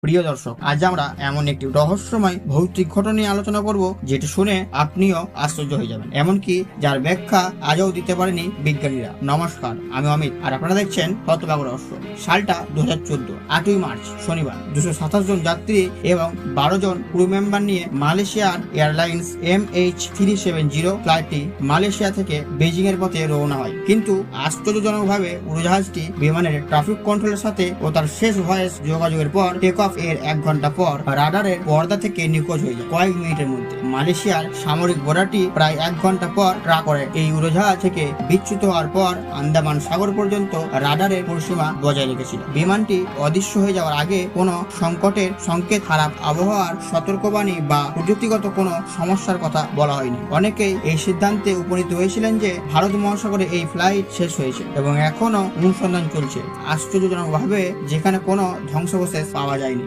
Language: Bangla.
প্রিয় দর্শক, আজ আমরা এমন একটি রহস্যময় ভৌতিক ঘটনা নিয়ে আলোচনা করব যেটি শুনে আপনিও আশ্চর্য হয়ে যাবেন, এমনকি যার ব্যাখ্যা আজও দিতে পারেনি বিজ্ঞানীরা। নমস্কার, আমি অমিত, আর আপনারা দেখছেন হতবাক রহস্য। সালটা 2014, 8ই মার্চ শনিবার। 227 জন যাত্রী এবং 12 জন ক্রু মেম্বার নিয়ে মালয়েশিয়ার এয়ারলাইন্স MH370 ফ্লাইটটি মালয়েশিয়া থেকে বেজিং এর পথে রওনা হয়। কিন্তু আশ্চর্যজনকভাবে উড়োজাহাজটি বিমানের ট্রাফিক কন্ট্রোলের সাথে ও তার শেষ ভয়েস যোগাযোগের পর টেক অফ এর 1 ঘন্টা পর রাডারের পর্দা থেকে নিখোঁজ হয়ে যায়। কয়েক মিনিটের মধ্যে মালয়েশিয়ার সামরিক বোর্ডারটি প্রায় 1 ঘন্টা পর ট্র্যাক করে এই উড়োজাহাজ থেকে বিচ্যুত হওয়ার পর আন্দামান সাগর পর্যন্ত রাডারের পরিসীমা বজায় রেখেছিল। বিমানটি অদৃশ্য হয়ে যাওয়ার আগে কোনো সংকটের সংকেত, খারাপ আবহাওয়ার সতর্কবাণী বা প্রযুক্তিগত কোনো সমস্যার কথা বলা হয়নি। অনেকেই এই সিদ্ধান্তে উপনীত হয়েছিলেন যে ভারত মহাসাগরে এই ফ্লাইট শেষ হয়েছে এবং এখনো অনুসন্ধান চলছে। আশ্চর্যজনকভাবে যেখানে কোনো ধ্বংসাবশেষ পাওয়া যায়নি।